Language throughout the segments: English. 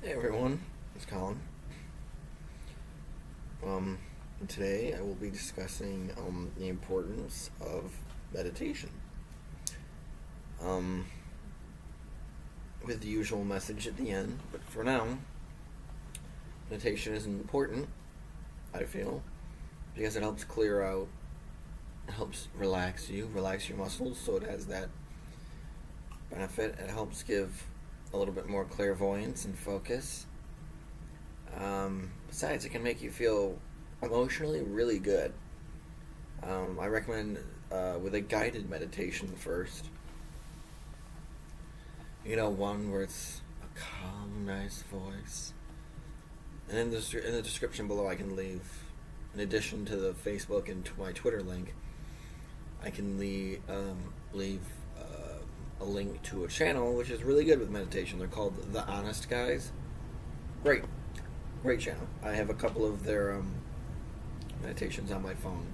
Hey everyone, it's Colin. Today I will be discussing the importance of meditation. Um, with the usual message at the end, but for now, meditation is important, I feel, because it helps clear out, it helps relax your muscles, so it has that benefit. It helps give a little bit more clairvoyance and focus. Besides, it can make you feel emotionally really good. I recommend with a guided meditation first. One where it's a calm, nice voice. And in the description below, I can leave, in addition to the Facebook and to my Twitter link, I can leave a link to a channel which is really good with meditation. They're called The Honest Guys. Great channel. I have a couple of their meditations on my phone,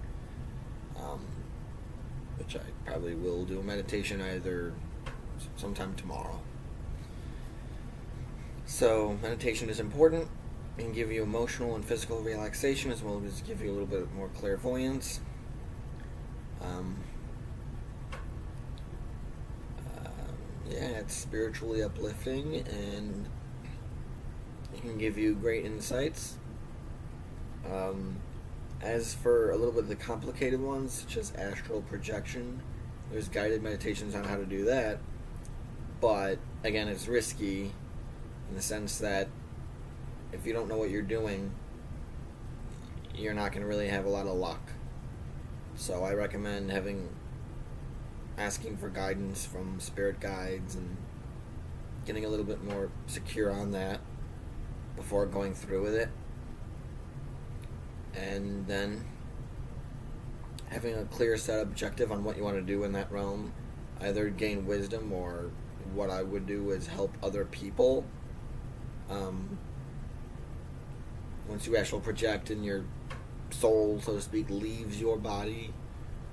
which I probably will do a meditation either sometime tomorrow. So meditation is important. It can give you emotional and physical relaxation, as well as give you a little bit more clairvoyance. It's spiritually uplifting, and it can give you great insights. As for a little bit of the complicated ones, such as astral projection, there's guided meditations on how to do that. But again, it's risky in the sense that if you don't know what you're doing, you're not going to really have a lot of luck. So I recommend asking for guidance from spirit guides and getting a little bit more secure on that before going through with it. And then having a clear set objective on what you want to do in that realm, either gain wisdom, or what I would do is help other people. Once you astral project and your soul, so to speak, leaves your body,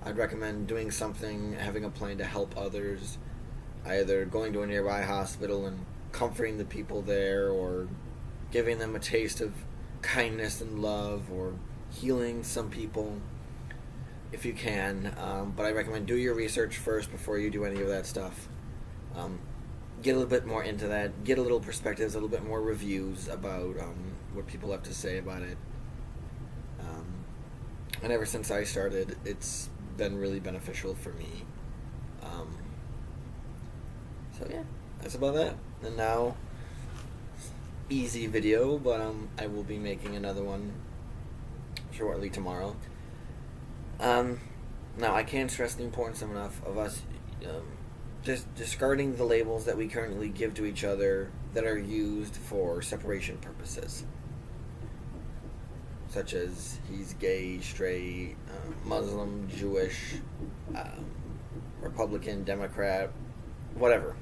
I'd recommend doing something, having a plan to help others, either going to a nearby hospital and comforting the people there, or giving them a taste of kindness and love, or healing some people if you can. But I recommend do your research first before you do any of that stuff. Get a little bit more into that, get a little perspectives, a little bit more reviews about what people have to say about it. And ever since I started, it's been really beneficial for me. So yeah, that's about that. And now, easy video, but I will be making another one shortly tomorrow. Now I can't stress the importance enough of us just discarding the labels that we currently give to each other that are used for separation purposes, such as he's gay, straight, Muslim, Jewish, Republican, Democrat, whatever.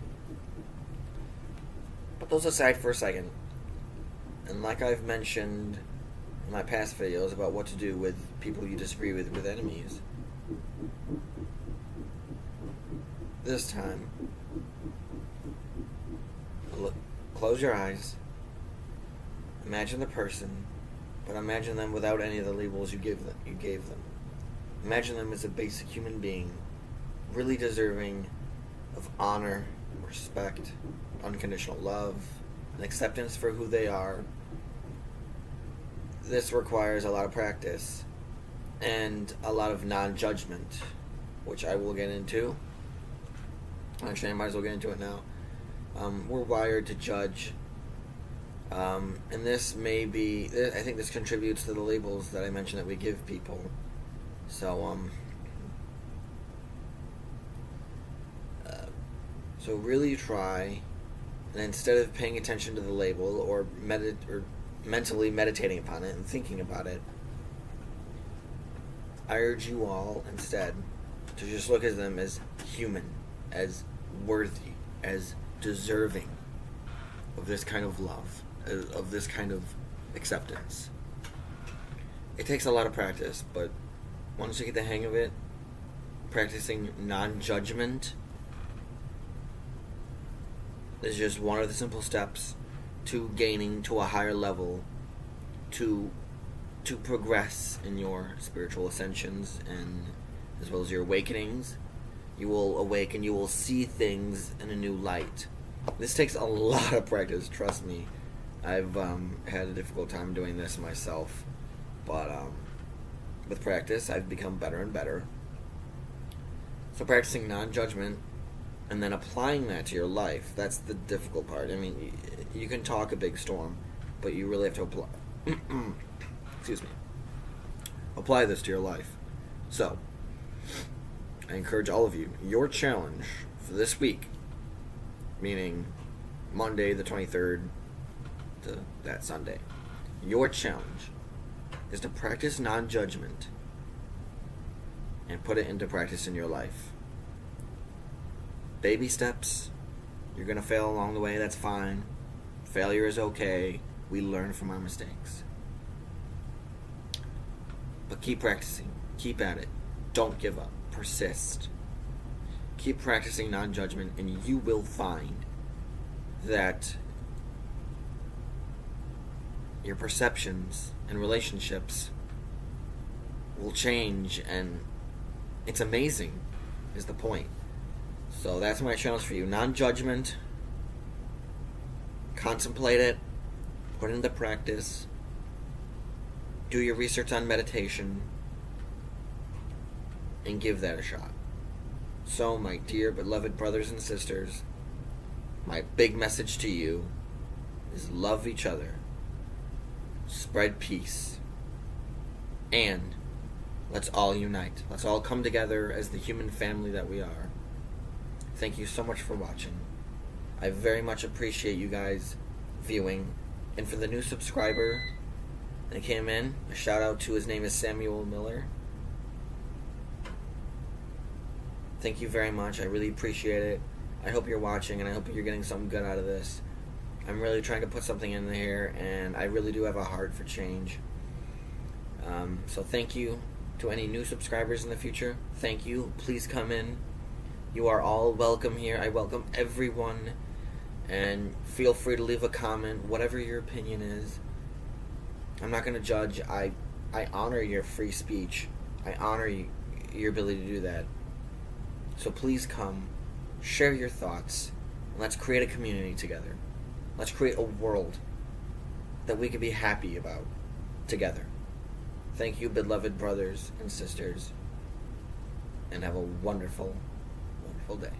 Put those aside for a second. And like I've mentioned in my past videos about what to do with people you disagree with enemies, this time, close your eyes, imagine the person, but imagine them without any of the labels you gave them. Imagine them as a basic human being, really deserving of honor, respect, unconditional love, and acceptance for who they are. This requires a lot of practice and a lot of non-judgment, which I will get into. Actually, I might as well get into it now. We're wired to judge. And this may be, I think this contributes to the labels that I mentioned that we give people. So, so really try, and instead of paying attention to the label or mentally meditating upon it and thinking about it, I urge you all instead to just look at them as human, as worthy, as deserving of this kind of love, of this kind of acceptance. It takes a lot of practice, but once you get the hang of it, practicing non-judgment is just one of the simple steps to gaining to a higher level, to progress in your spiritual ascensions and as well as your awakenings. You will awaken, you will see things in a new light. This takes a lot of practice, trust me. I've had a difficult time doing this myself, but with practice I've become better and better. So practicing non-judgment and then applying that to your life, that's the difficult part. I mean, you can talk a big storm, but you really have to apply excuse me, apply this to your life. So I encourage all of you, your challenge for this week, meaning Monday the 23rd to that Sunday, your challenge is to practice non-judgment and put it into practice in your life. Baby steps. You're going to fail along the way, that's fine. Failure is okay. We learn from our mistakes. But keep practicing. Keep at it. Don't give up. Persist. Keep practicing non-judgment, and you will find that your perceptions and relationships will change, and it's amazing, is the point. So that's my challenge for you. Non-judgment. Contemplate it. Put it into practice. Do your research on meditation. And give that a shot. So, my dear beloved brothers and sisters, my big message to you is love each other. Spread peace. And let's all unite. Let's all come together as the human family that we are. Thank you so much for watching. I very much appreciate you guys viewing. And for the new subscriber that came in, a shout out to, his name is Samuel Miller. Thank you very much. I really appreciate it. I hope you're watching, and I hope you're getting something good out of this. I'm really trying to put something in here, and I really do have a heart for change. So thank you to any new subscribers in the future. Thank you. Please come in. You are all welcome here. I welcome everyone. And feel free to leave a comment, whatever your opinion is. I'm not going to judge. I honor your free speech. I honor your ability to do that. So please come, share your thoughts, and let's create a community together. Let's create a world that we can be happy about together. Thank you, beloved brothers and sisters, and have a wonderful, wonderful day.